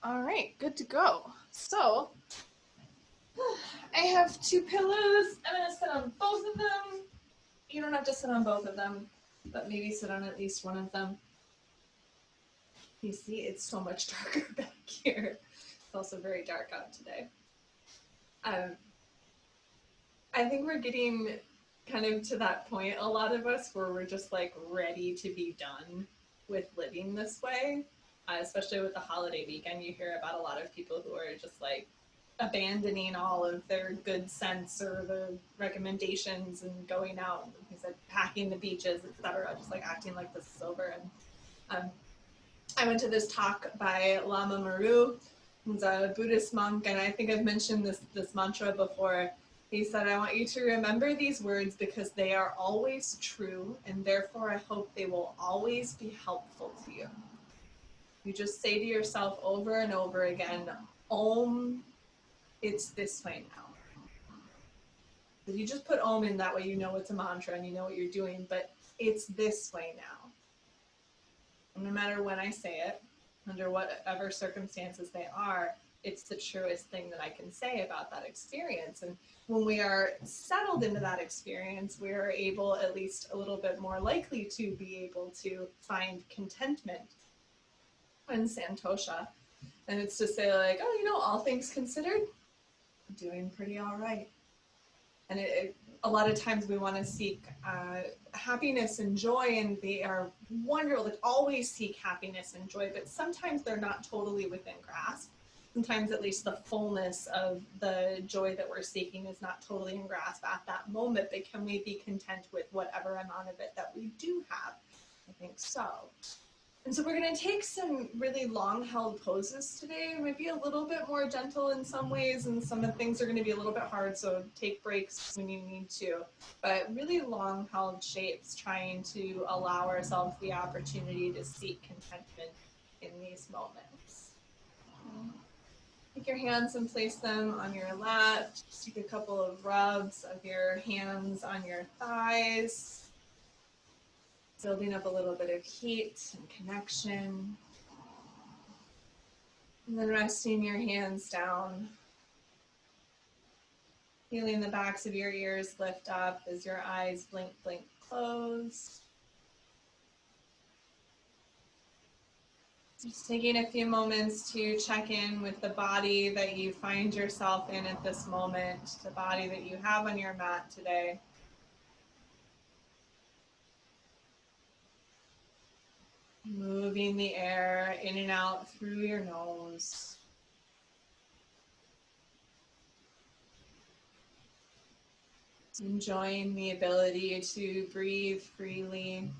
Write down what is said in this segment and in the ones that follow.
All right, good to go. So, I have two pillows. I'm going to sit on both of them. You don't have to sit on both of them, but maybe sit on at least one of them. You see, it's so much darker back here. It's also very dark out today. I think we're getting kind of to that point, a lot of us, where we're just like ready to be done with living this way. Especially with the holiday weekend, you hear about a lot of people who are just like abandoning all of their good sense or the recommendations and going out, and he said, packing the beaches, etc., just like acting like this is over. And I went to this talk by Lama Maru, who's a Buddhist monk, and I think I've mentioned this mantra before. He said, I want you to remember these words because they are always true, and therefore I hope they will always be helpful to you. You just say to yourself over and over again, Om, it's this way now. So you just put Om in, that way you know it's a mantra and you know what you're doing, but it's this way now. And no matter when I say it, under whatever circumstances they are, it's the truest thing that I can say about that experience. And when we are settled into that experience, we are able, at least a little bit more likely, to be able to find contentment and santosha. And it's to say like, oh, all things considered, I'm doing pretty all right. And a lot of times we want to seek happiness and joy, and they are wonderful. Like, always seek happiness and joy, but sometimes they're not totally within grasp. Sometimes, at least, the fullness of the joy that we're seeking is not totally in grasp at that moment. But can we be content with whatever amount of it that we do have? I think so. And so we're going to take some really long-held poses today. It might be a little bit more gentle in some ways, and some of the things are going to be a little bit hard, so take breaks when you need to. But really long-held shapes, trying to allow ourselves the opportunity to seek contentment in these moments. Take your hands and place them on your lap. Just take a couple of rubs of your hands on your thighs, building up a little bit of heat and connection. And then resting your hands down, feeling the backs of your ears lift up as your eyes blink, blink, close. Just taking a few moments to check in with the body that you find yourself in at this moment, the body that you have on your mat today. Moving the air in and out through your nose. Enjoying the ability to breathe freely.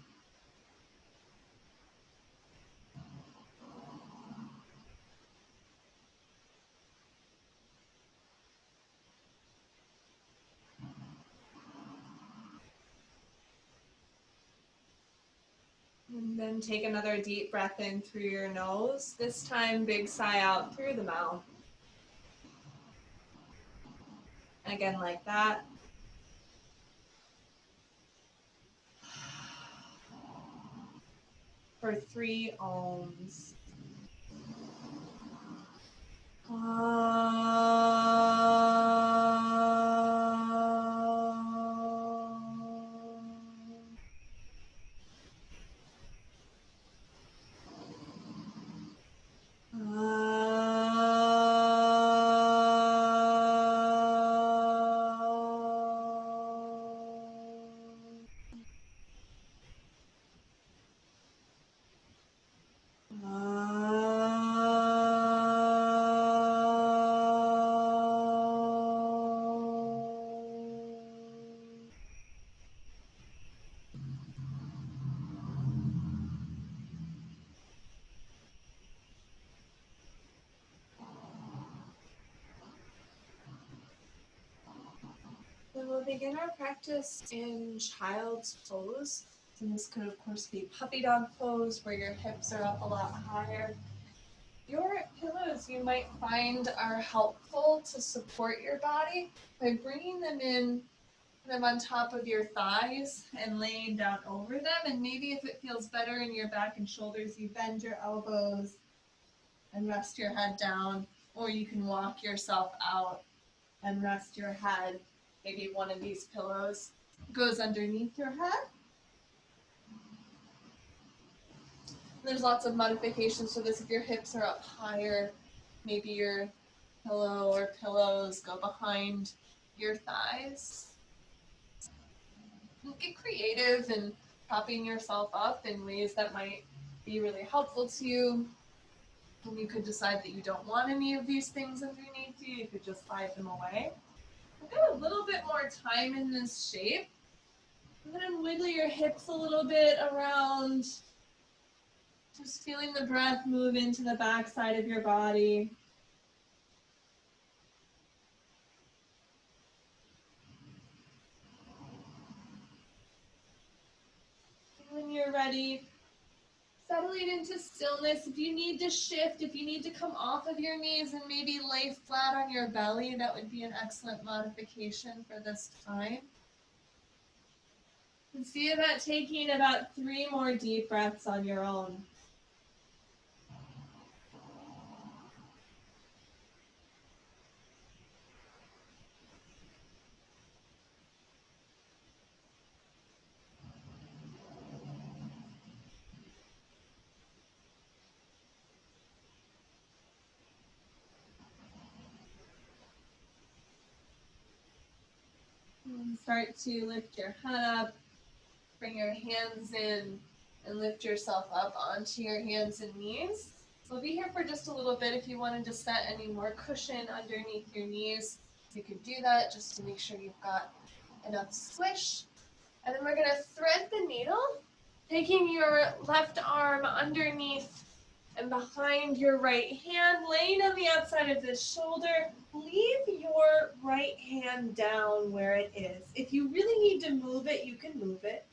And then take another deep breath in through your nose. This time, big sigh out through the mouth. Again, like that. For 3 ohms. Then we'll begin our practice in child's pose. And this could, of course, be puppy dog pose, where your hips are up a lot higher. Your pillows, you might find, are helpful to support your body by bringing them in them on top of your thighs and laying down over them. And maybe if it feels better in your back and shoulders, you bend your elbows and rest your head down, or you can walk yourself out and rest your head. Maybe one of these pillows goes underneath your head. There's lots of modifications to this. If your hips are up higher, maybe your pillow or pillows go behind your thighs. Get creative and propping yourself up in ways that might be really helpful to you. And you could decide that you don't want any of these things underneath you. You could just hide them away. I've got a little bit more time in this shape. And then wiggle your hips a little bit around. Just feeling the breath move into the back side of your body. When you're ready, settling into stillness. If you need to shift, if you need to come off of your knees and maybe lay flat on your belly, that would be an excellent modification for this time. And see about taking about 3 more deep breaths on your own. And start to lift your head up, bring your hands in, and lift yourself up onto your hands and knees. We'll be here for just a little bit. If you wanted to set any more cushion underneath your knees, you could do that just to make sure you've got enough squish. And then we're going to thread the needle, taking your left arm underneath and behind your right hand, laying on the outside of this shoulder. Leave your right hand down where it is. If you really need to move it, you can move it.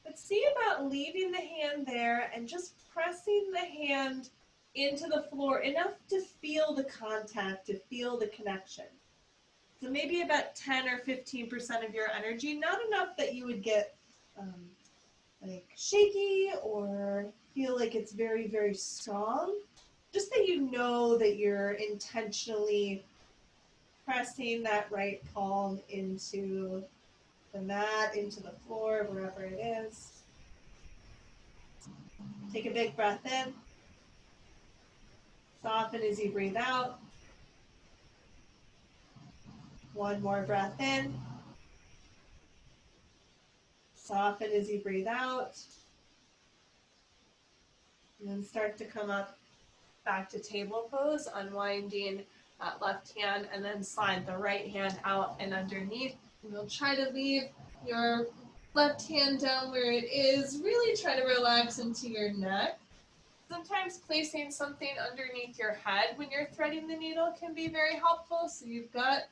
But see about leaving the hand there and just pressing the hand into the floor enough to feel the contact, to feel the connection. So maybe about 10 or 15% of your energy, not enough that you would get like shaky or feel like it's very, very strong. Just that you know that you're intentionally pressing that right palm into the mat, into the floor, wherever it is. Take a big breath in. Soften as you breathe out. One more breath in. Soften as you breathe out. And then start to come up back to table pose, unwinding that left hand, and then slide the right hand out and underneath. And you'll try to leave your left hand down where it is. Really try to relax into your neck. Sometimes placing something underneath your head when you're threading the needle can be very helpful. So you've got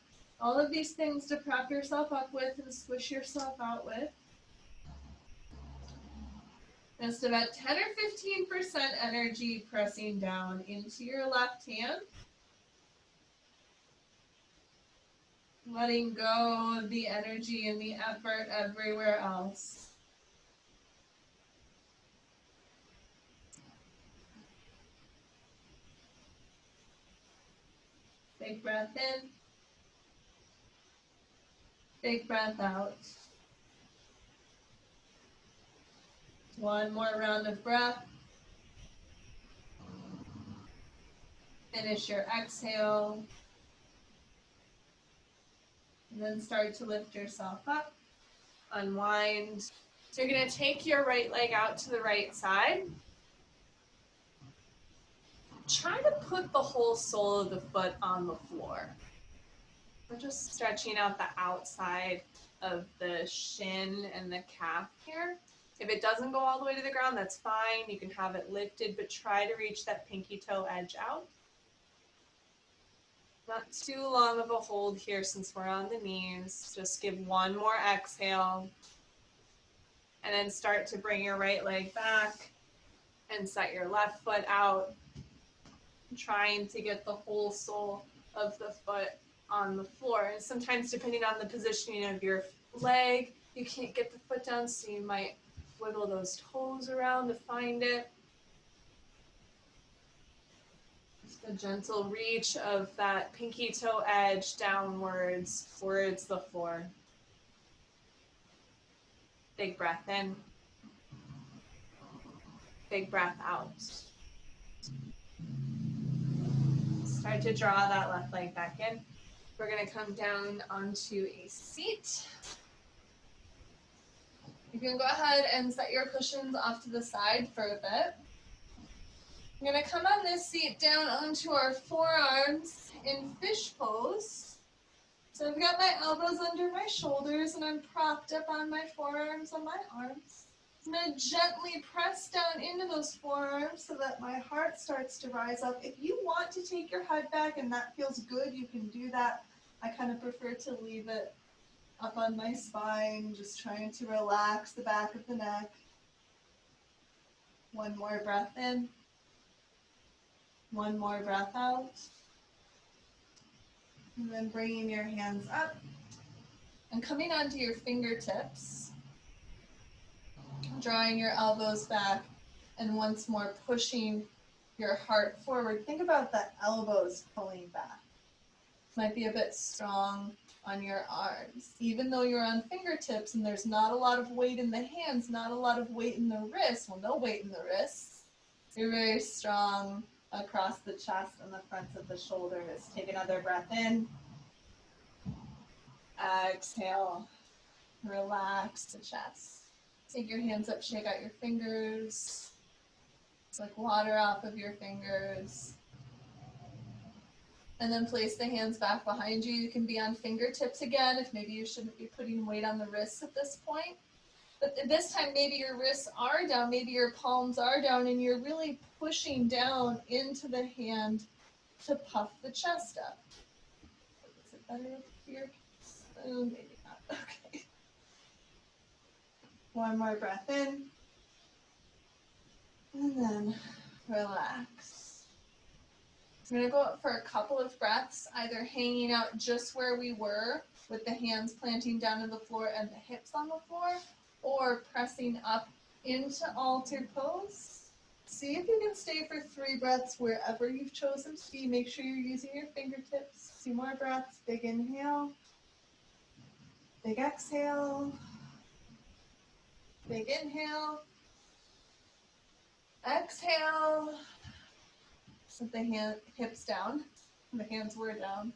all of these things to prop yourself up with and squish yourself out with. Just about 10 or 15% energy pressing down into your left hand. Letting go of the energy and the effort everywhere else. Big breath in. Big breath out. One more round of breath. Finish your exhale. And then start to lift yourself up. Unwind. So you're going to take your right leg out to the right side. Try to put the whole sole of the foot on the floor. We're just stretching out the outside of the shin and the calf here. If it doesn't go all the way to the ground, that's fine. You can have it lifted, but try to reach that pinky toe edge out. Not too long of a hold here since we're on the knees. Just give one more exhale. And then start to bring your right leg back and set your left foot out. Trying to get the whole sole of the foot on the floor. And sometimes depending on the positioning of your leg, you can't get the foot down, so you might wiggle those toes around to find it. The gentle reach of that pinky toe edge downwards towards the floor. Big breath in. Big breath out. Start to draw that left leg back in. We're going to come down onto a seat. You can go ahead and set your cushions off to the side for a bit. I'm going to come on this seat down onto our forearms in fish pose. So I've got my elbows under my shoulders and I'm propped up on my forearms and my arms. I'm going to gently press down into those forearms so that my heart starts to rise up. If you want to take your head back and that feels good, you can do that. I kind of prefer to leave it up on my spine, just trying to relax the back of the neck. One more breath in. One more breath out. And then bringing your hands up and coming onto your fingertips. Drawing your elbows back and once more pushing your heart forward. Think about the elbows pulling back. Might be a bit strong on your arms. Even though you're on fingertips and there's not a lot of weight in the hands, not a lot of weight in the wrists, well, no weight in the wrists, you're very strong across the chest and the fronts of the shoulders. Take another breath in. Exhale. Relax the chest. Take your hands up, shake out your fingers. It's like water off of your fingers. And then place the hands back behind you. You can be on fingertips again if maybe you shouldn't be putting weight on the wrists at this point. But this time maybe your wrists are down, maybe your palms are down, and you're really pushing down into the hand to puff the chest up. Is it better up here? Oh, maybe not. Okay. One more breath in. And then relax. I'm going to go up for a couple of breaths, either hanging out just where we were with the hands planting down to the floor and the hips on the floor, or pressing up into altar pose. See if you can stay for 3 breaths wherever you've chosen to be. Make sure you're using your fingertips. 2 more breaths. Big inhale. Big exhale. Big inhale. Exhale. Set the hips down. The hands were down.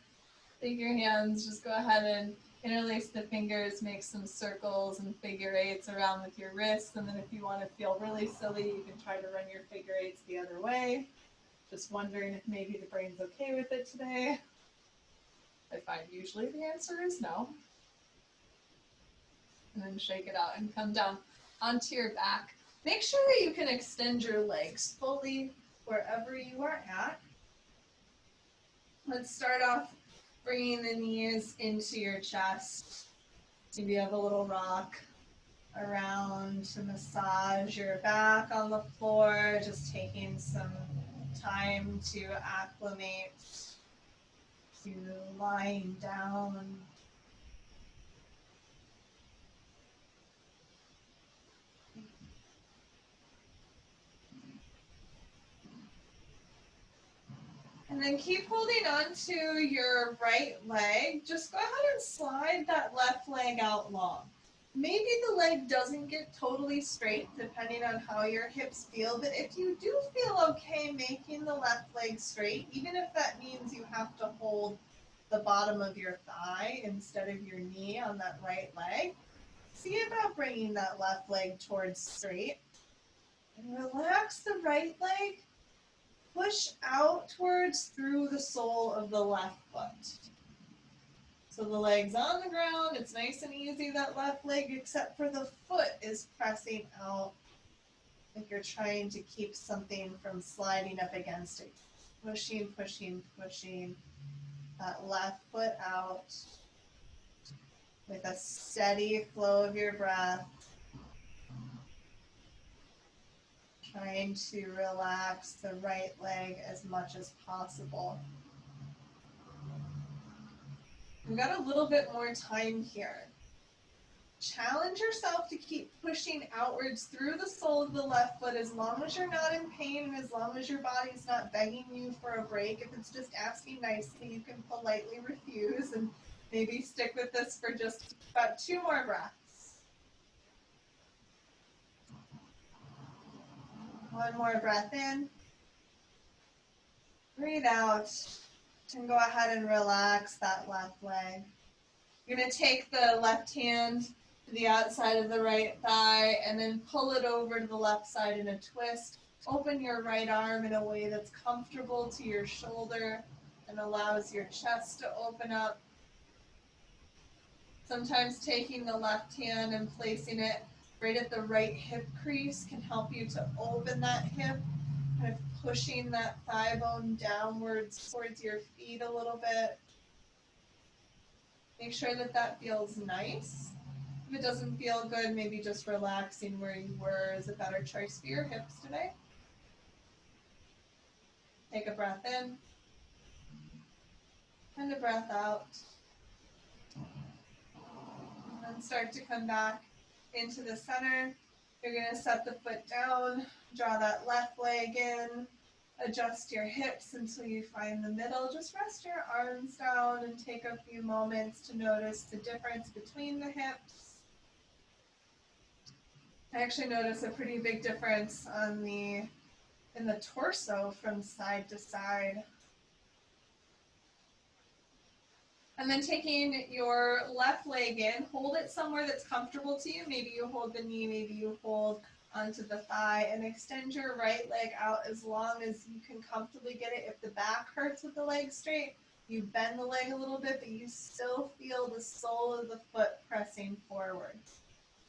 Take your hands, just go ahead and interlace the fingers, make some circles and figure eights around with your wrists, and then if you want to feel really silly, you can try to run your figure eights the other way. Just wondering if maybe the brain's okay with it today. I find usually the answer is no. And then shake it out and come down onto your back. Make sure that you can extend your legs fully wherever you are at. Let's start off bringing the knees into your chest. Maybe you have a little rock around to massage your back on the floor, just taking some time to acclimate to lying down. And then keep holding on to your right leg. Just go ahead and slide that left leg out long. Maybe the leg doesn't get totally straight depending on how your hips feel, but if you do feel okay making the left leg straight, even if that means you have to hold the bottom of your thigh instead of your knee on that right leg, see about bringing that left leg towards straight. And relax the right leg. Push outwards through the sole of the left foot. So the leg's on the ground, it's nice and easy, that left leg, except for the foot is pressing out like you're trying to keep something from sliding up against it. Pushing, pushing, pushing that left foot out with a steady flow of your breath. Trying to relax the right leg as much as possible. We've got a little bit more time here. challenge yourself to keep pushing outwards through the sole of the left foot as long as you're not in pain and as long as your body's not begging you for a break. If it's just asking nicely, you can politely refuse and maybe stick with this for just about 2 more breaths. 1 more breath in. Breathe out. And go ahead and relax that left leg. You're going to take the left hand to the outside of the right thigh and then pull it over to the left side in a twist. Open your right arm in a way that's comfortable to your shoulder and allows your chest to open up. Sometimes taking the left hand and placing it right at the right hip crease can help you to open that hip, kind of pushing that thigh bone downwards towards your feet a little bit. Make sure that that feels nice. If it doesn't feel good, maybe just relaxing where you were is a better choice for your hips today. Take a breath in and a breath out. And then start to come back into the center. You're going to set the foot down, draw that left leg in, adjust your hips until you find the middle. Just rest your arms down and take a few moments to notice the difference between the hips. I actually notice a pretty big difference in the torso from side to side. And then taking your left leg in, hold it somewhere that's comfortable to you. Maybe you hold the knee, maybe you hold onto the thigh, and extend your right leg out as long as you can comfortably get it. If the back hurts with the leg straight, you bend the leg a little bit, but you still feel the sole of the foot pressing forward.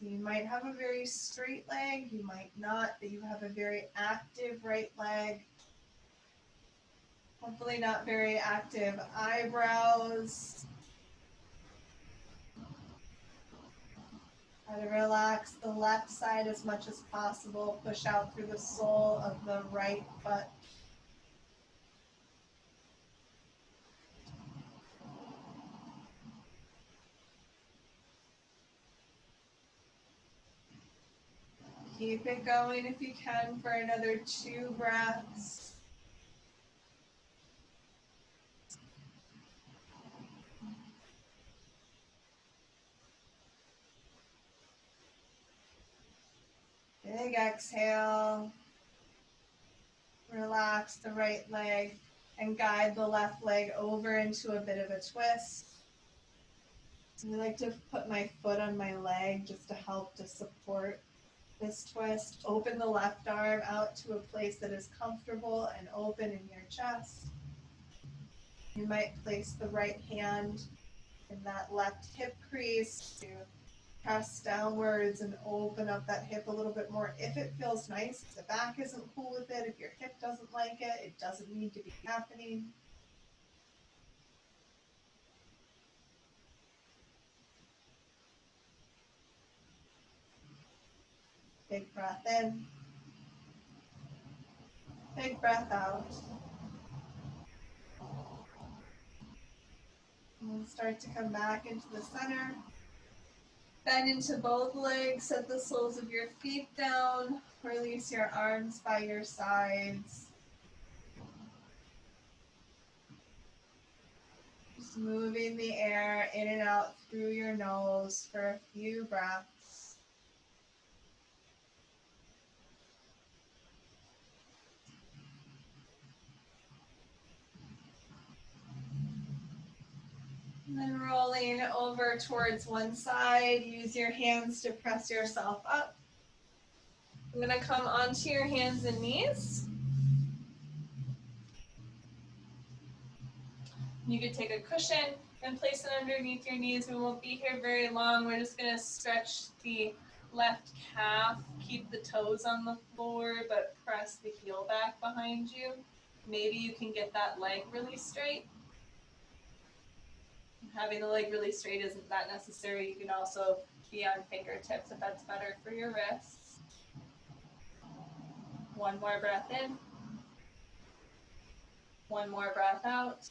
You might have a very straight leg, you might not, but you have a very active right leg. Hopefully not very active eyebrows. Try to relax the left side as much as possible. Push out through the sole of the right foot. Keep it going if you can for another 2 breaths. Big exhale. Relax the right leg and guide the left leg over into a bit of a twist. I like to put my foot on my leg just to help to support this twist. Open the left arm out to a place that is comfortable and open in your chest. You might place the right hand in that left hip crease to press downwards and open up that hip a little bit more if it feels nice. If the back isn't cool with it, if your hip doesn't like it, it doesn't need to be happening. Big breath in. Big breath out. And then start to come back into the center. Bend into both legs, set the soles of your feet down. Release your arms by your sides. Just moving the air in and out through your nose for a few breaths. And then rolling over towards one side, use your hands to press yourself up. I'm going to come onto your hands and knees. You could take a cushion and place it underneath your knees. We won't be here very long. We're just going to stretch the left calf, keep the toes on the floor, but press the heel back behind you. Maybe you can get that leg really straight. Having the leg really straight isn't that necessary. You can also be on fingertips if that's better for your wrists. 1 more breath in. 1 more breath out.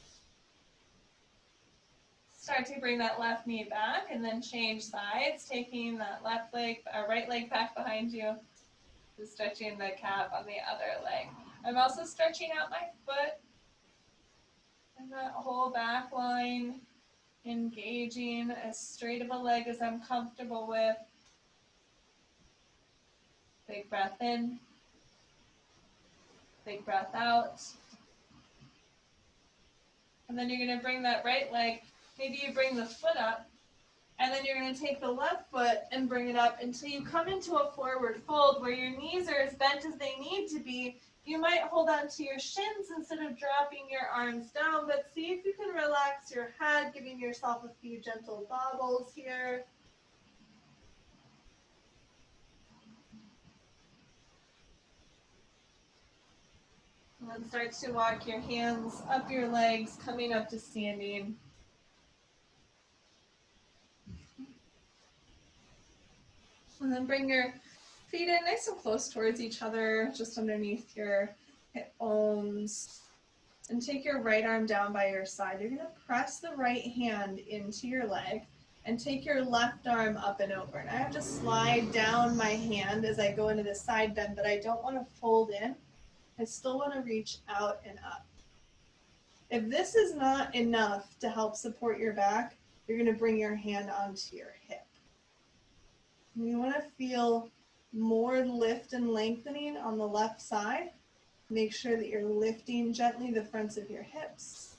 Start to bring that left knee back and then change sides, taking that left leg, right leg back behind you. Just stretching the calf on the other leg. I'm also stretching out my foot and that whole back line, engaging as straight of a leg as I'm comfortable with. Big breath in, big breath out. And then you're going to bring that right leg, maybe you bring the foot up, and then you're going to take the left foot and bring it up until you come into a forward fold where your knees are as bent as they need to be. You might hold on to your shins instead of dropping your arms down, but see if you can relax your head, giving yourself a few gentle bobbles here. And then start to walk your hands up your legs, coming up to standing. And then bring your feet in nice and close towards each other, just underneath your hip bones. And take your right arm down by your side. You're going to press the right hand into your leg and take your left arm up and over. And I have to slide down my hand as I go into the side bend, but I don't want to fold in. I still want to reach out and up. If this is not enough to help support your back, you're going to bring your hand onto your hip. And you want to feel more lift and lengthening on the left side. Make sure that you're lifting gently the fronts of your hips.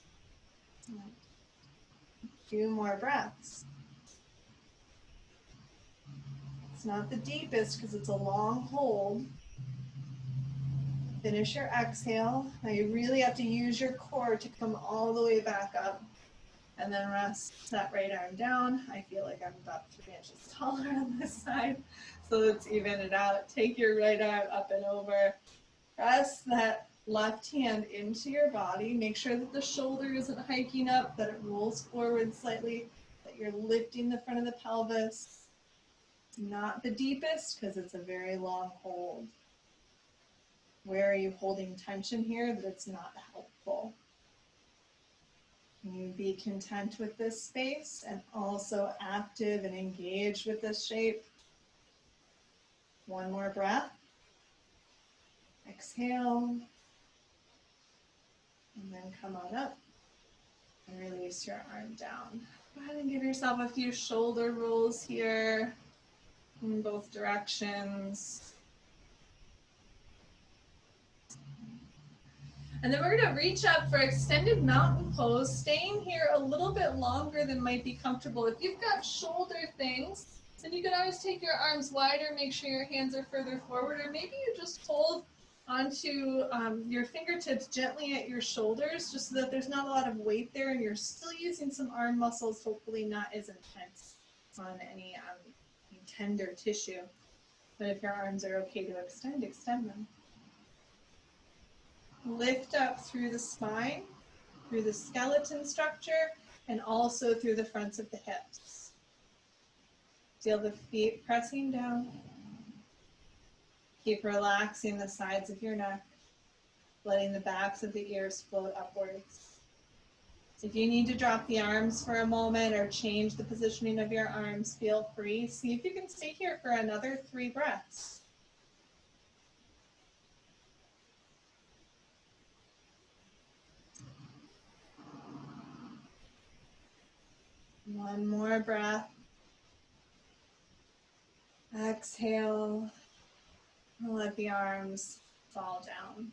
A few more breaths. It's not the deepest because it's a long hold. Finish your exhale. Now you really have to use your core to come all the way back up. And then rest that right arm down. I feel like I'm about 3 inches taller on this side. So let's even it out. Take your right arm up and over. Press that left hand into your body. Make sure that the shoulder isn't hiking up, that it rolls forward slightly, that you're lifting the front of the pelvis. Not the deepest because it's a very long hold. Where are you holding tension here that it's not helpful? Can you be content with this space and also active and engaged with this shape? One more breath. Exhale. And then come on up and release your arm down. Go ahead and give yourself a few shoulder rolls here in both directions. And then we're going to reach up for extended mountain pose, staying here a little bit longer than might be comfortable. If you've got shoulder things, then you can always take your arms wider, make sure your hands are further forward, or maybe you just hold onto your fingertips gently at your shoulders, just so that there's not a lot of weight there and you're still using some arm muscles, hopefully not as intense on any tender tissue. But if your arms are okay to extend, extend them. Lift up through the spine, through the skeleton structure, and also through the fronts of the hips. Feel the feet pressing down. Keep relaxing the sides of your neck, letting the backs of the ears float upwards. If you need to drop the arms for a moment or change the positioning of your arms, feel free. See if you can stay here for another 3 breaths. One more breath. Exhale. And let the arms fall down.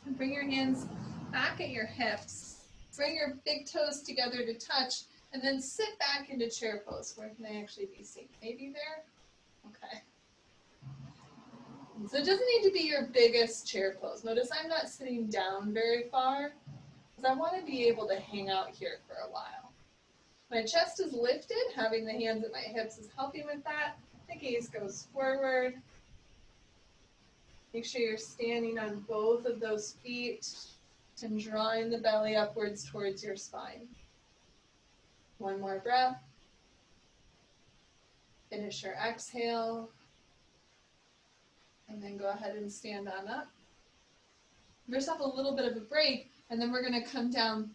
And bring your hands back at your hips. Bring your big toes together to touch, and then sit back into chair pose. Where can I actually be seen? Maybe there? Okay. So it doesn't need to be your biggest chair pose. Notice I'm not sitting down very far, because I want to be able to hang out here for a while. My chest is lifted, having the hands at my hips is helping with that. The gaze goes forward. Make sure you're standing on both of those feet and drawing the belly upwards towards your spine. One more breath. Finish your exhale. And then go ahead and stand on up. Give yourself a little bit of a break, and then we're going to come down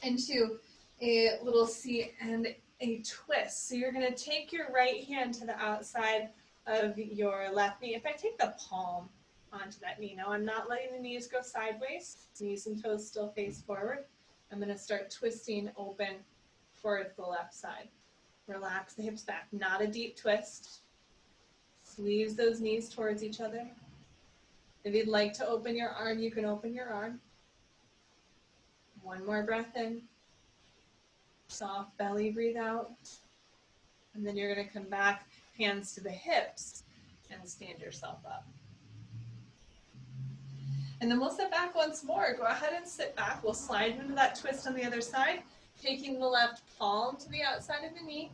into a little C and a twist. So you're going to take your right hand to the outside of your left knee. In fact, take the palm onto that knee. Now I'm not letting the knees go sideways. Knees and toes still face forward. I'm going to start twisting open towards the left side. Relax the hips back, not a deep twist. Squeeze those knees towards each other. If you'd like to open your arm, you can open your arm. One more breath in. Soft belly, breathe out. And then you're going to come back, hands to the hips, and stand yourself up. And then we'll sit back once more. Go ahead and sit back. We'll slide into that twist on the other side, taking the left palm to the outside of the knee,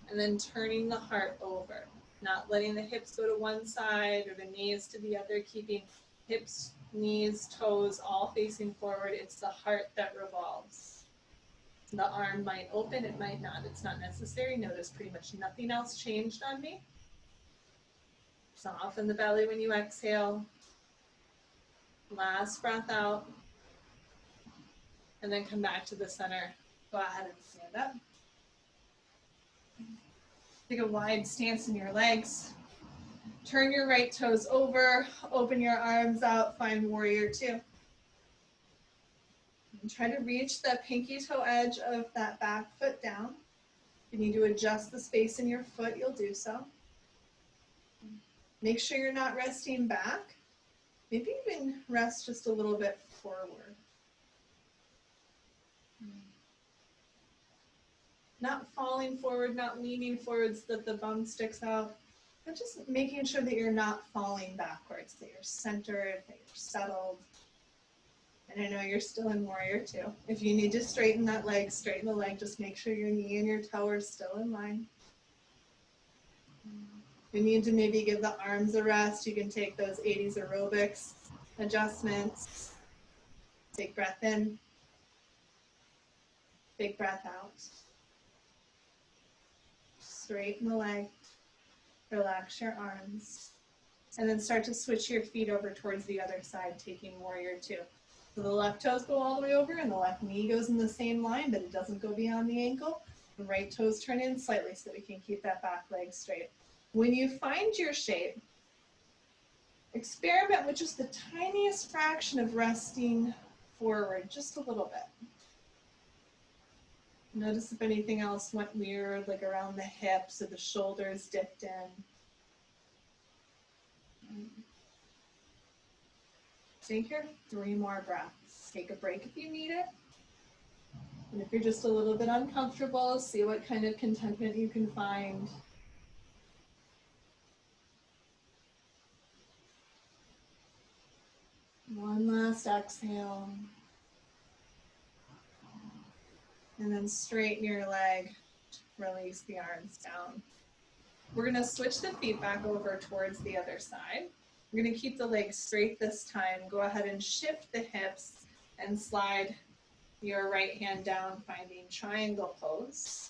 and then turning the heart over. Not letting the hips go to one side or the knees to the other, keeping hips, knees, toes all facing forward. It's the heart that revolves. The arm might open, it might not. It's not necessary. Notice pretty much nothing else changed on me. Soften the belly when you exhale. Last breath out. And then come back to the center. Go ahead and stand up. Take a wide stance in your legs. Turn your right toes over. Open your arms out. Find warrior two. And try to reach the pinky toe edge of that back foot down. If you need to adjust the space in your foot, you'll do so. Make sure you're not resting back. Maybe even rest just a little bit forward. Not falling forward, not leaning forward so that the bum sticks out, but just making sure that you're not falling backwards, that you're centered, that you're settled. And I know you're still in warrior two. If you need to straighten that leg, straighten the leg. Just make sure your knee and your toe are still in line. If you need to maybe give the arms a rest, you can take those 80s aerobics adjustments. Take breath in. Big breath out. Straighten the leg. Relax your arms. And then start to switch your feet over towards the other side, taking warrior two. So the left toes go all the way over and the left knee goes in the same line, but it doesn't go beyond the ankle. The right toes turn in slightly so that we can keep that back leg straight. When you find your shape, experiment with just the tiniest fraction of resting forward, just a little bit. Notice if anything else went weird, like around the hips or the shoulders dipped in. Take your 3 more breaths. Take a break if you need it. And if you're just a little bit uncomfortable, see what kind of contentment you can find. One last exhale. And then straighten your leg. Release the arms down. We're going to switch the feet back over towards the other side. We're going to keep the legs straight this time. Go ahead and shift the hips and slide your right hand down, finding triangle pose.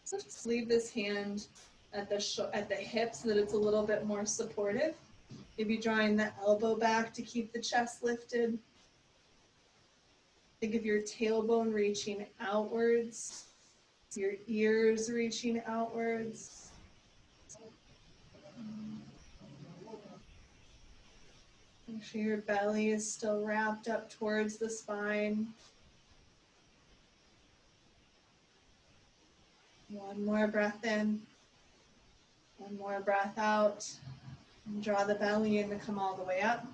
So just leave this hand at the hip so that it's a little bit more supportive. Maybe drawing the elbow back to keep the chest lifted. Think of your tailbone reaching outwards, your ears reaching outwards. Make sure your belly is still wrapped up towards the spine. One more breath in. One more breath out. And draw the belly in to come all the way up.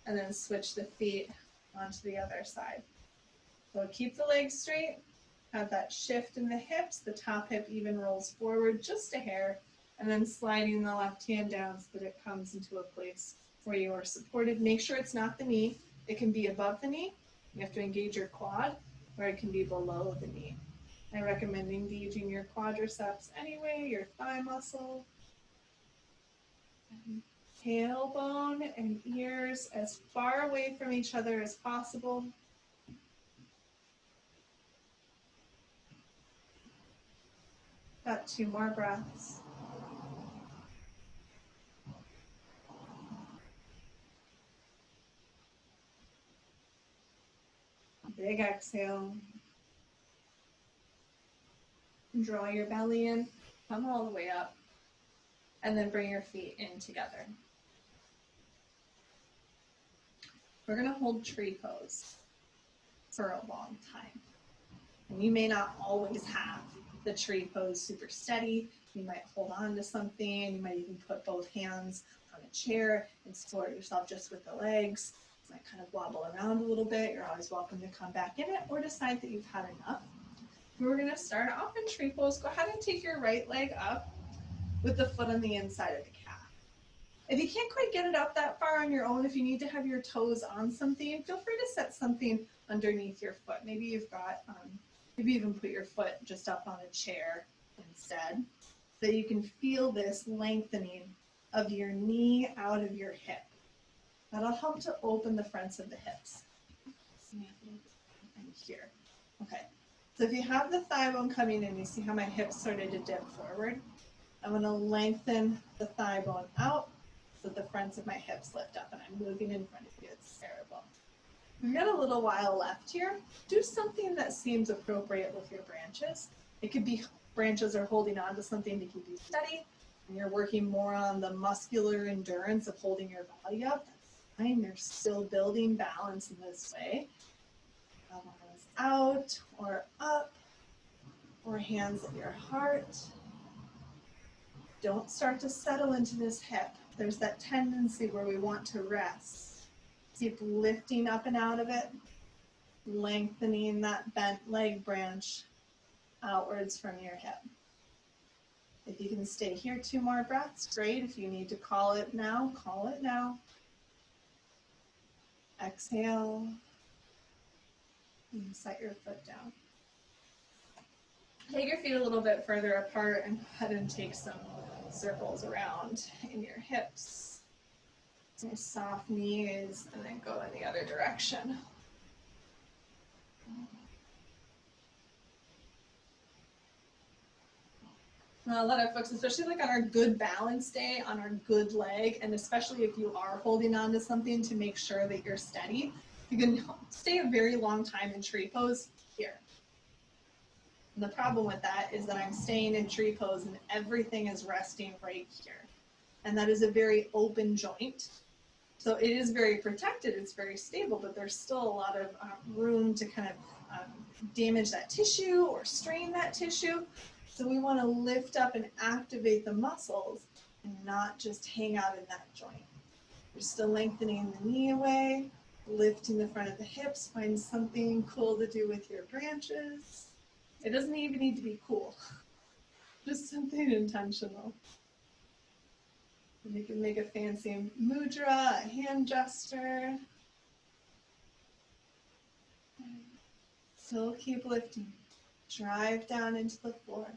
And then switch the feet onto the other side. So keep the legs straight. Have that shift in the hips. The top hip even rolls forward just a hair. And then sliding the left hand down so that it comes into a place where you are supported. Make sure it's not the knee. It can be above the knee. You have to engage your quad, or it can be below the knee. I recommend engaging your quadriceps anyway, your thigh muscle. Tailbone and ears as far away from each other as possible. Got 2 more breaths. Big exhale. Draw your belly in, come all the way up, and then bring your feet in together. We're going to hold tree pose for a long time. And you may not always have the tree pose super steady. You might hold on to something. You might even put both hands on a chair and support yourself just with the legs. You might kind of wobble around a little bit. You're always welcome to come back in it or decide that you've had enough. We're going to start off in tree pose. Go ahead and take your right leg up with the foot on the inside of the calf. If you can't quite get it up that far on your own, if you need to have your toes on something, feel free to set something underneath your foot. Maybe you've got, maybe even put your foot just up on a chair instead, so you can feel this lengthening of your knee out of your hip. That'll help to open the fronts of the hips. And here. Okay. So if you have the thigh bone coming in, you see how my hips started to dip forward? I'm going to lengthen the thigh bone out so the fronts of my hips lift up, and I'm moving in front of you. It's terrible. We've got a little while left here. Do something that seems appropriate with your branches. It could be branches are holding on to something to keep you steady, and you're working more on the muscular endurance of holding your body up. That's fine. You're still building balance in this way. Arms out or up, or hands at your heart. Don't start to settle into this hip. There's that tendency where we want to rest. Keep lifting up and out of it, lengthening that bent leg branch outwards from your hip. If you can stay here 2 more breaths, great. If you need to call it now, call it now. Exhale, and set your foot down. Take your feet a little bit further apart and go ahead and take some circles around in your hips. Some soft knees, and then go in the other direction. Now, a lot of folks, especially like on our good balance day, on our good leg, and especially if you are holding on to something to make sure that you're steady, you can stay a very long time in tree pose here. And the problem with that is that I'm staying in tree pose and everything is resting right here. And that is a very open joint. So it is very protected, it's very stable, but there's still a lot of room to kind of damage that tissue or strain that tissue. So we want to lift up and activate the muscles and not just hang out in that joint. You're still lengthening the knee away, lifting the front of the hips, find something cool to do with your branches. It doesn't even need to be cool, just something intentional. And you can make a fancy mudra, a hand gesture. Still keep lifting. Drive down into the floor.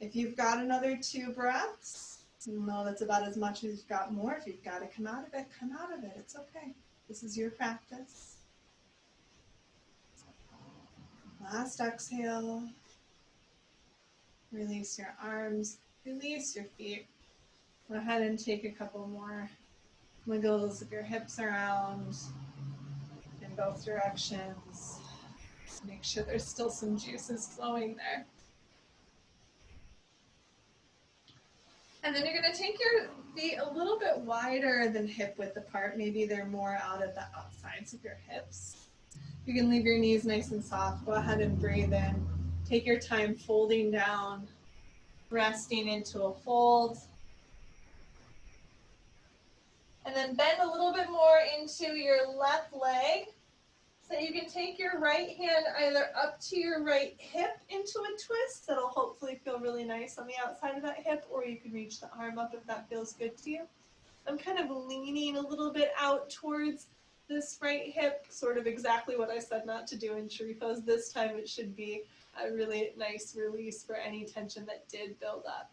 If you've got another 2 breaths, no, that's about as much as you've got more. If you've got to come out of it, come out of it. It's okay. This is your practice. Last exhale. Release your arms. Release your feet. Go ahead and take a couple more wiggles of your hips around in both directions. Make sure there's still some juices flowing there. And then you're going to take your feet a little bit wider than hip width apart. Maybe they're more out at the outsides of your hips. You can leave your knees nice and soft. Go ahead and breathe in. Take your time folding down, resting into a fold. And then bend a little bit more into your left leg. So you can take your right hand either up to your right hip into a twist. That'll hopefully feel really nice on the outside of that hip, or you can reach the arm up if that feels good to you. I'm kind of leaning a little bit out towards this right hip, sort of exactly what I said not to do in tree pose. This time it should be a really nice release for any tension that did build up.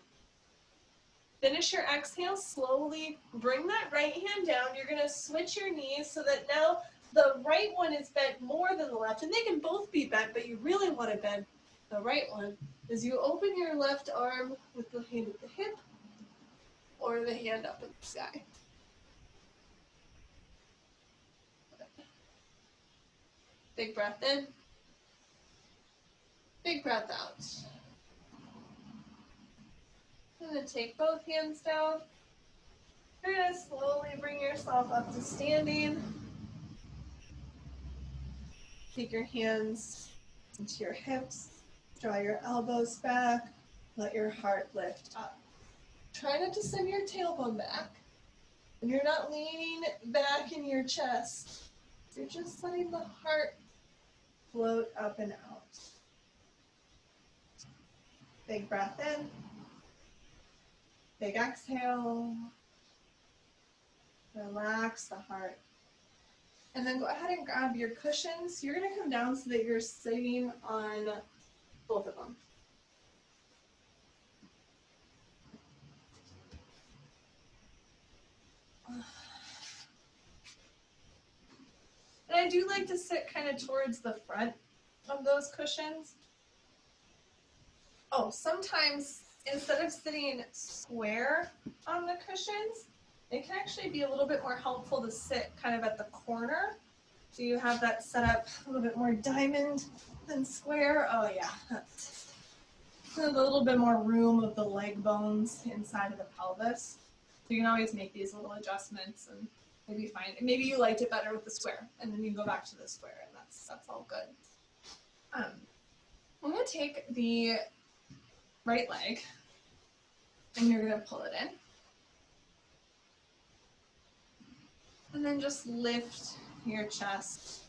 Finish your exhale, slowly bring that right hand down. You're going to switch your knees so that now the right one is bent more than the left, and they can both be bent, but you really want to bend the right one as you open your left arm with the hand at the hip or the hand up in the sky. Big breath in, big breath out. I'm going to take both hands down. You're going to slowly bring yourself up to standing. Take your hands into your hips. Draw your elbows back. Let your heart lift up. Try not to send your tailbone back. And you're not leaning back in your chest. You're just letting the heart float up and out. Big breath in. Big exhale. Relax the heart. And then go ahead and grab your cushions. You're going to come down so that you're sitting on both of them. And I do like to sit kind of towards the front of those cushions. Oh, sometimes instead of sitting square on the cushions, it can actually be a little bit more helpful to sit kind of at the corner. So you have that set up a little bit more diamond than square. Oh yeah, that's a little bit more room of the leg bones inside of the pelvis. So you can always make these little adjustments and maybe find, maybe you liked it better with the square and then you go back to the square and that's all good. I'm gonna take the right leg and you're gonna pull it in. And then just lift your chest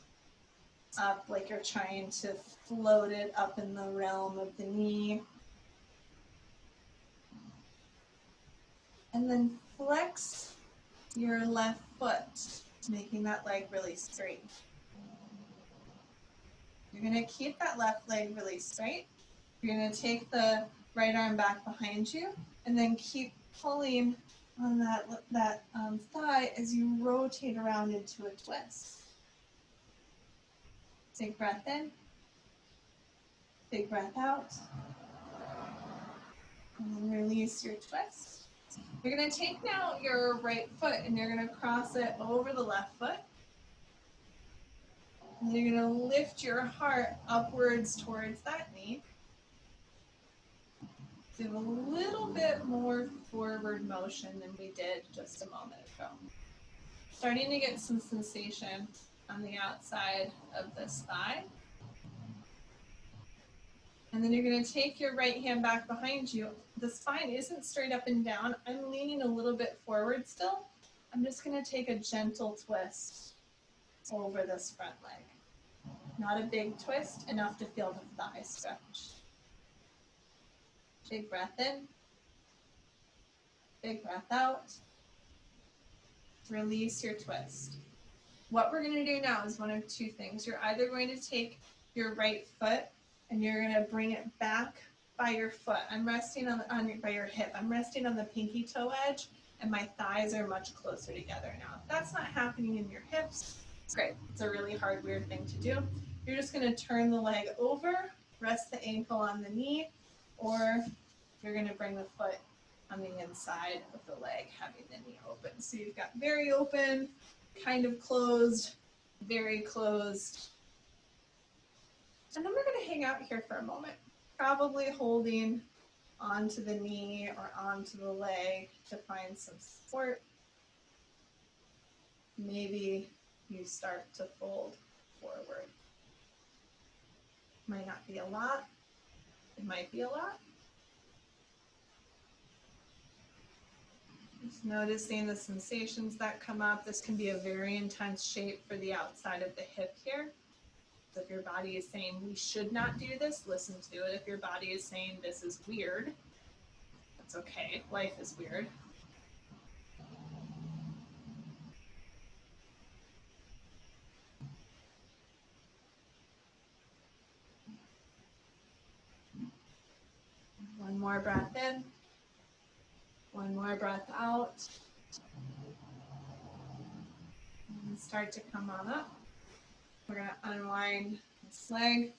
up like you're trying to float it up in the realm of the knee. And then flex your left foot, making that leg really straight. You're going to keep that left leg really straight. You're going to take the right arm back behind you and then keep pulling on that thigh as you rotate around into a twist. Big breath in. Big breath out. And then release your twist. You're going to take now your right foot and you're going to cross it over the left foot. And you're going to lift your heart upwards towards that knee. Do a little bit more forward motion than we did just a moment ago. Starting to get some sensation on the outside of this thigh. And then you're going to take your right hand back behind you. The spine isn't straight up and down. I'm leaning a little bit forward still. I'm just going to take a gentle twist over this front leg. Not a big twist, enough to feel the thigh stretch. Big breath in. Big breath out. Release your twist. What we're going to do now is one of two things. You're either going to take your right foot and you're going to bring it back by your foot. I'm resting by your hip. I'm resting on the pinky toe edge, and my thighs are much closer together now. If that's not happening in your hips, great. It's a really hard, weird thing to do. You're just going to turn the leg over, rest the ankle on the knee, or you're going to bring the foot on the inside of the leg, having the knee open. So you've got very open, kind of closed, very closed. And then we're going to hang out here for a moment, probably holding onto the knee or onto the leg to find some support. Maybe you start to fold forward. Might not be a lot. It might be a lot. Just noticing the sensations that come up. This can be a very intense shape for the outside of the hip here. So if your body is saying we should not do this, listen to it. If your body is saying this is weird, that's okay. Life is weird. One more breath in. One more breath out. And start to come on up. We're going to unwind this leg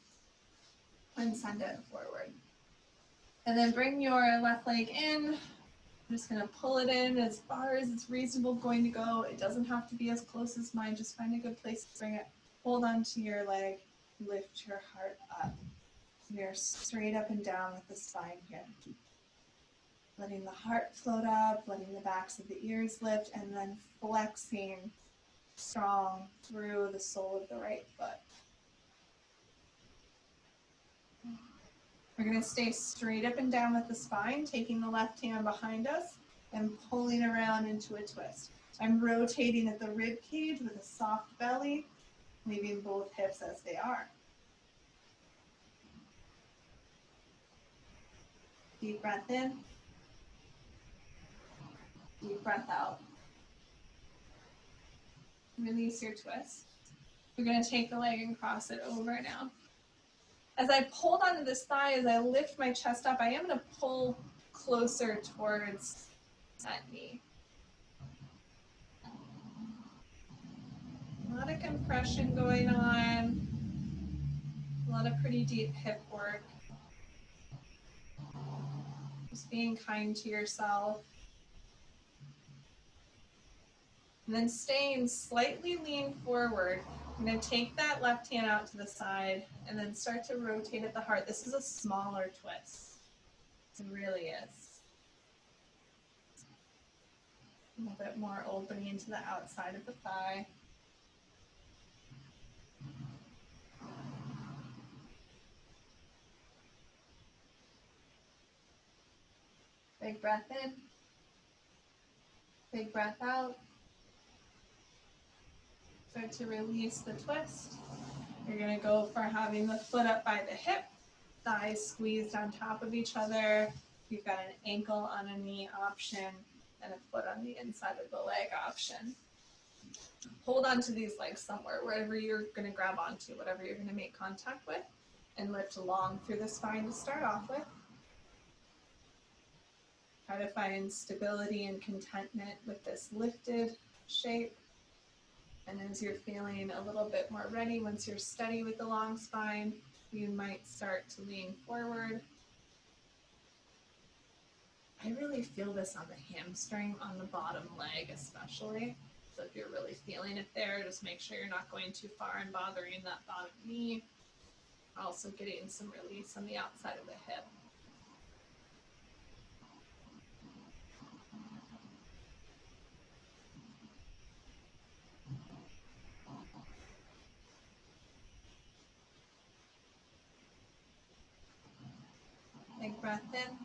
and send it forward. And then bring your left leg in. I'm just going to pull it in as far as it's reasonable going to go. It doesn't have to be as close as mine. Just find a good place to bring it. Hold on to your leg. Lift your heart up. We are straight up and down with the spine here. letting the heart float up, letting the backs of the ears lift, and then flexing strong through the sole of the right foot. We're going to stay straight up and down with the spine, taking the left hand behind us and pulling around into a twist. I'm rotating at the rib cage with a soft belly, leaving both hips as they are. Deep breath in. Deep breath out. Release your twist. We're going to take the leg and cross it over now. As I hold onto this thigh, as I lift my chest up, I am going to pull closer towards that knee. A lot of compression going on. A lot of pretty deep hip work. Just being kind to yourself. And then staying slightly lean forward. I'm going to take that left hand out to the side and then start to rotate at the heart. This is a smaller twist. It really is. A little bit more opening to the outside of the thigh. Big breath in. Big breath out. Start to release the twist. You're going to go for having the foot up by the hip, thighs squeezed on top of each other. You've got an ankle on a knee option and a foot on the inside of the leg option. Hold on to these legs somewhere, wherever you're going to grab onto, whatever you're going to make contact with, and lift long through the spine to start off with. Try to find stability and contentment with this lifted shape. And as you're feeling a little bit more ready, once you're steady with the long spine, you might start to lean forward. I really feel this on the hamstring, on the bottom leg especially. So if you're really feeling it there, just make sure you're not going too far and bothering that bottom knee. Also getting some release on the outside of the hip. Big breath in.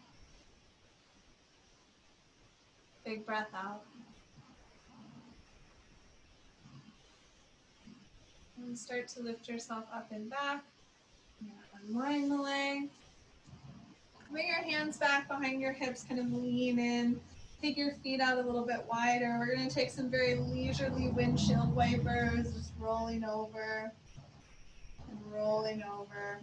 Big breath out. And start to lift yourself up and back. Unwind the leg. Bring your hands back behind your hips, kind of lean in. Take your feet out a little bit wider. We're going to take some very leisurely windshield wipers, just rolling over and rolling over.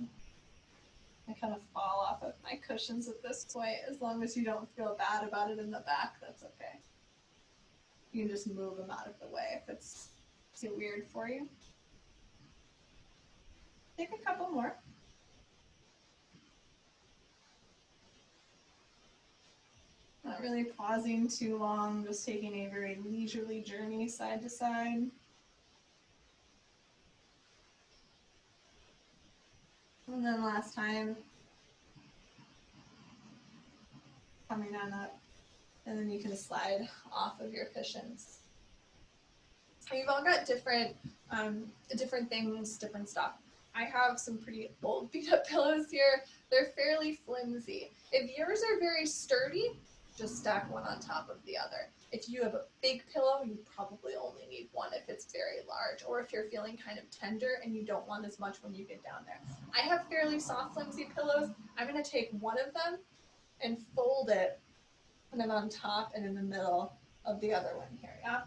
I kind of fall off of my cushions at this point. As long as you don't feel bad about it in the back, that's okay. You can just move them out of the way if it's too weird for you. Take a couple more. Not really pausing too long, just taking a very leisurely journey side to side. And then last time, coming on up, and then you can slide off of your cushions. You've all got different things, different stuff. I have some pretty old beat up pillows here. They're fairly flimsy. If yours are very sturdy, just stack one on top of the other. If you have a big pillow, you probably only need one if it's very large, or if you're feeling kind of tender and you don't want as much when you get down there. I have fairly soft, flimsy pillows. I'm going to take one of them and fold it kind of on top and in the middle of the other one here, yeah?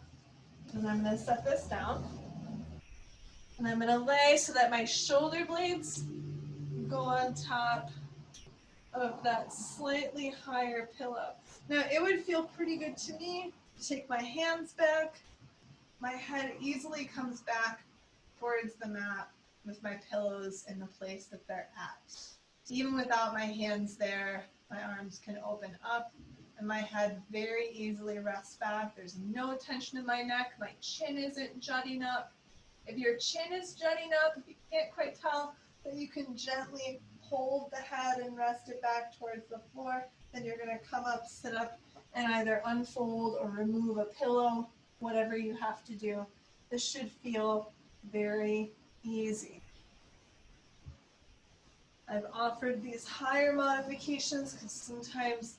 And I'm going to set this down. And I'm going to lay so that my shoulder blades go on top of that slightly higher pillow. Now, it would feel pretty good to me to take my hands back. My head easily comes back towards the mat with my pillows in the place that they're at. Even without my hands there, my arms can open up and my head very easily rests back. There's no tension in my neck. My chin isn't jutting up. If your chin is jutting up, if you can't quite tell, then you can gently hold the head and rest it back towards the floor. Then you're going to come up, sit up, and either unfold or remove a pillow, whatever you have to do. This should feel very easy. I've offered these higher modifications because sometimes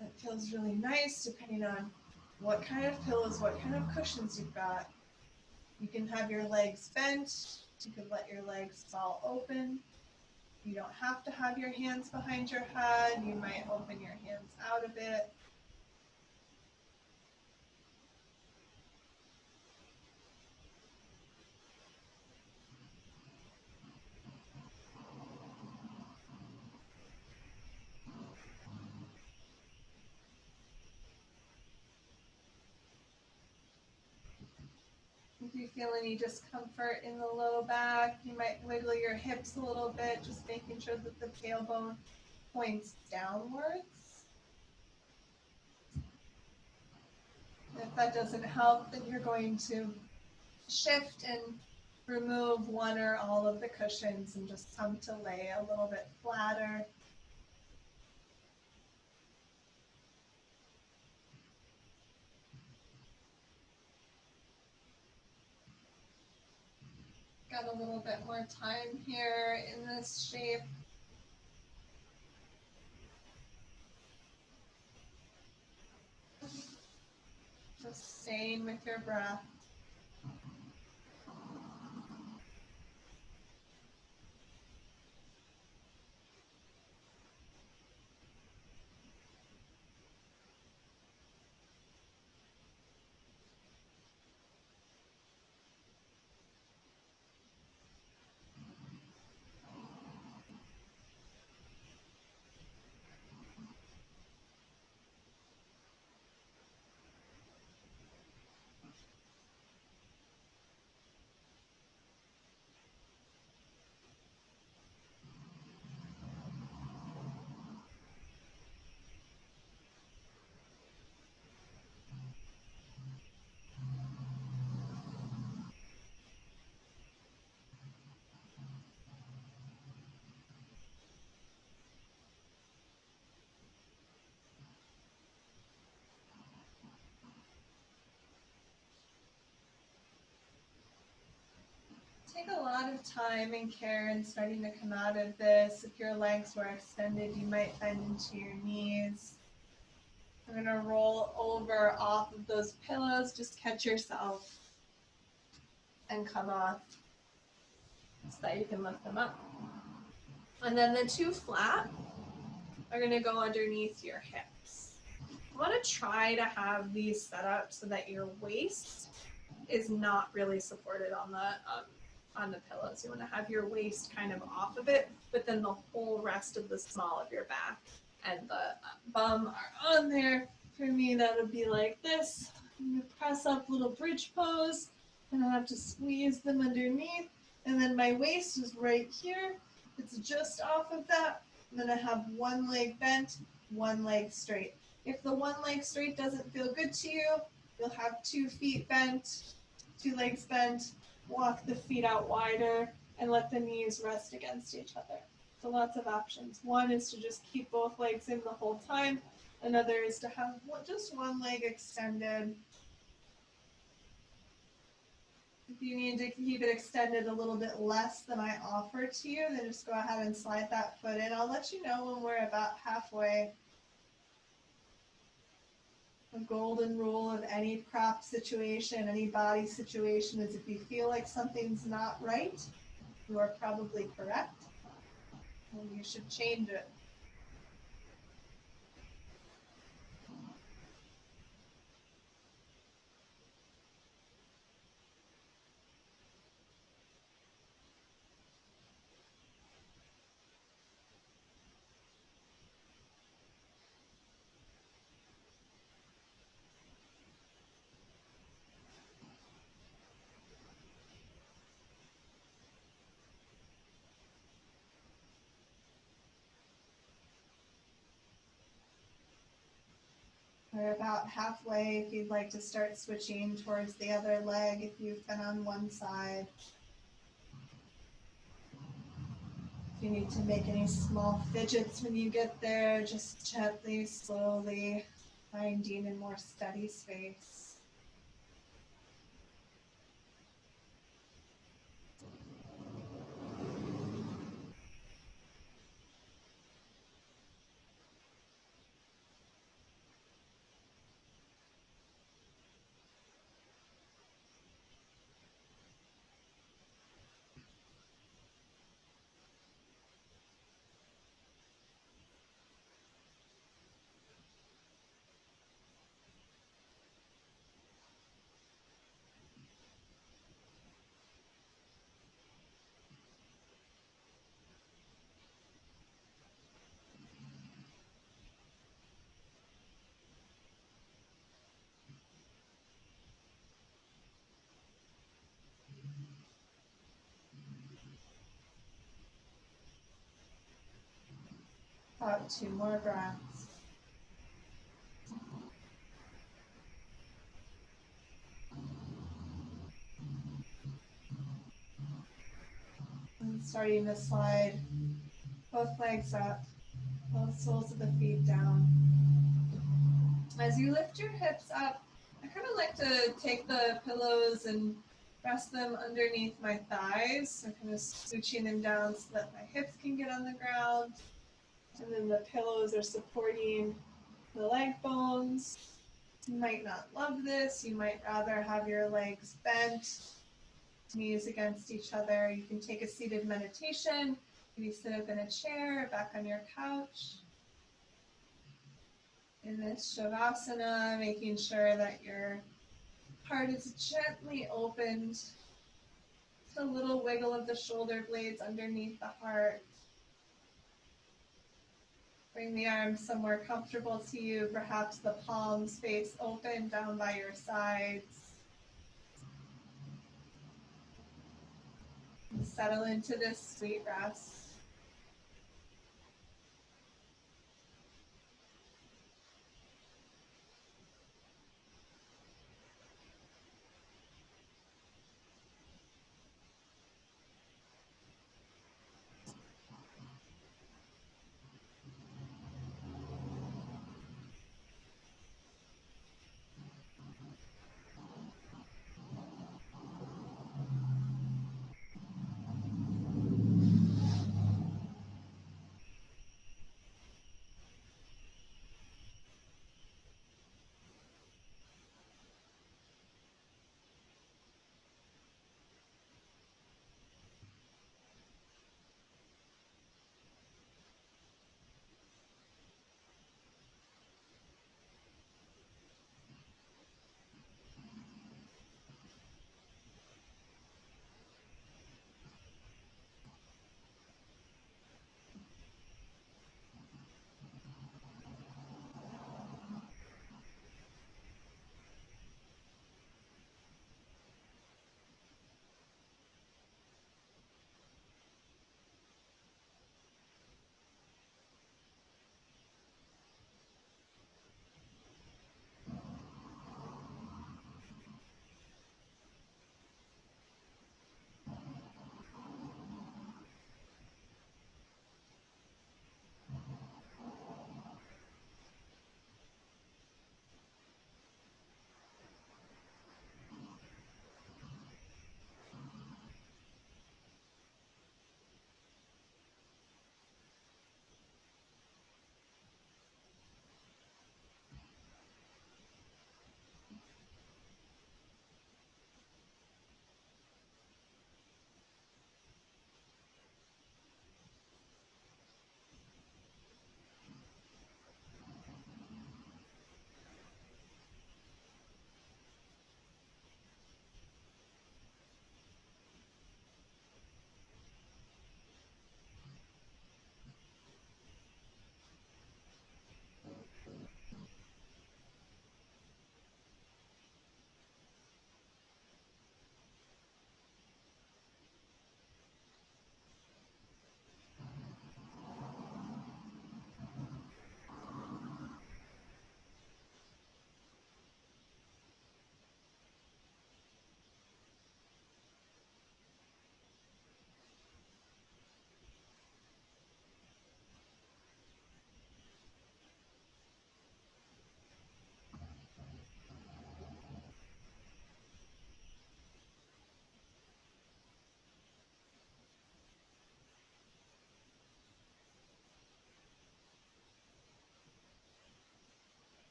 it feels really nice depending on what kind of pillows, what kind of cushions you've got. You can have your legs bent. You can let your legs fall open. You don't have to have your hands behind your head. You might open your hands out a bit. If you feel any discomfort in the low back, you might wiggle your hips a little bit, just making sure that the tailbone points downwards. If that doesn't help, then you're going to shift and remove one or all of the cushions and just come to lay a little bit flatter. Got a little bit more time here in this shape. Just staying with your breath. Take a lot of time and care in starting to come out of this. If your legs were extended, you might bend into your knees. We're going to roll over off of those pillows. Just catch yourself and come off so that you can lift them up. And then the two flat are going to go underneath your hips. You want to try to have these set up so that your waist is not really supported on the pillows. You want to have your waist kind of off of it, but then the whole rest of the small of your back and the bum are on there. For me, that would be like this. I'm going to press up, little bridge pose, and I have to squeeze them underneath. And then my waist is right here. It's just off of that. I'm going to have one leg bent, one leg straight. If the one leg straight doesn't feel good to you, you'll have 2 feet bent, 2 legs bent, walk the feet out wider, and let the knees rest against each other. So lots of options. One is to just keep both legs in the whole time. Another is to have just one leg extended. If you need to keep it extended a little bit less than I offer to you, then just go ahead and slide that foot in. I'll let you know when we're about halfway. The golden rule of any prop situation, any body situation, is if you feel like something's not right, you are probably correct, and you should change it. We're about halfway. If you'd like to start switching towards the other leg, if you've been on one side. If you need to make any small fidgets when you get there, just gently, slowly finding a more steady space. About 2 more breaths. And starting to slide both legs up, both soles of the feet down. As you lift your hips up, I kind of like to take the pillows and rest them underneath my thighs. So kind of scooching them down so that my hips can get on the ground. And then the pillows are supporting the leg bones. You might not love this. You might rather have your legs bent, knees against each other. You can take a seated meditation. Maybe sit up in a chair, back on your couch. In this Shavasana, making sure that your heart is gently opened. Just a little wiggle of the shoulder blades underneath the heart. Bring the arms somewhere comfortable to you, perhaps the palms face open down by your sides. And settle into this sweet rest.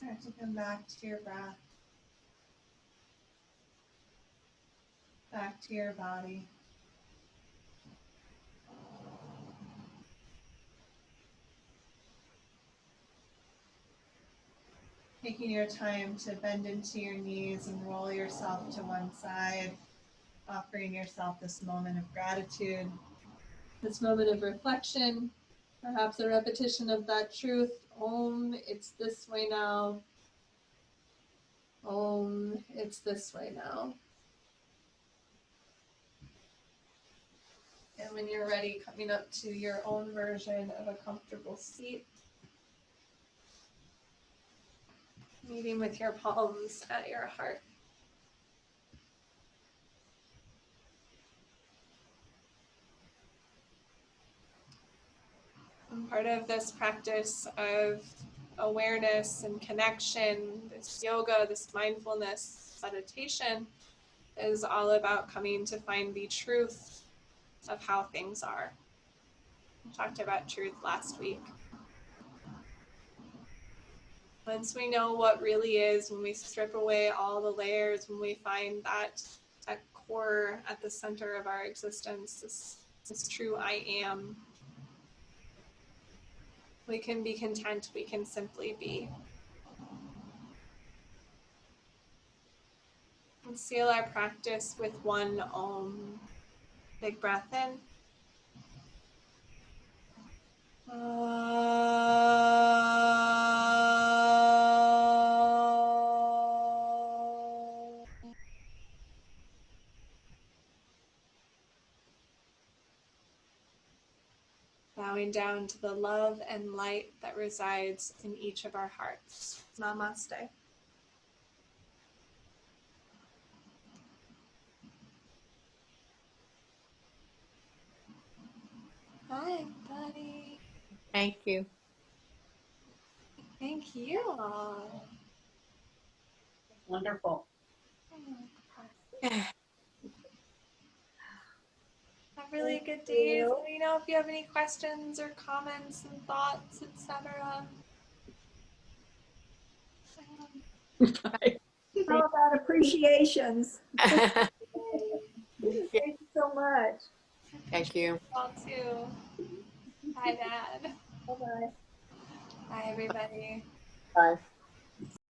Start to come back to your breath, back to your body. Taking your time to bend into your knees and roll yourself to one side, offering yourself this moment of gratitude, this moment of reflection, perhaps a repetition of that truth. Om, it's this way now. Om, it's this way now. And when you're ready, coming up to your own version of a comfortable seat, meeting with your palms at your heart. And part of this practice of awareness and connection, this yoga, this mindfulness, meditation, is all about coming to find the truth of how things are. We talked about truth last week. Once we know what really is, when we strip away all the layers, when we find that core at the center of our existence, this true I am, we can be content, we can simply be. And seal our practice with one Om. Big breath in. Bowing down to the love and light that resides in each of our hearts. Namaste. Hi, buddy. Thank you. Thank you all. Wonderful. Have really good days. Let me know if you have any questions or comments and thoughts, etc. Bye. How about appreciations? Yeah, Thank you so much. thank you. All too. Bye, Dad. Bye-bye. Bye, everybody. Bye.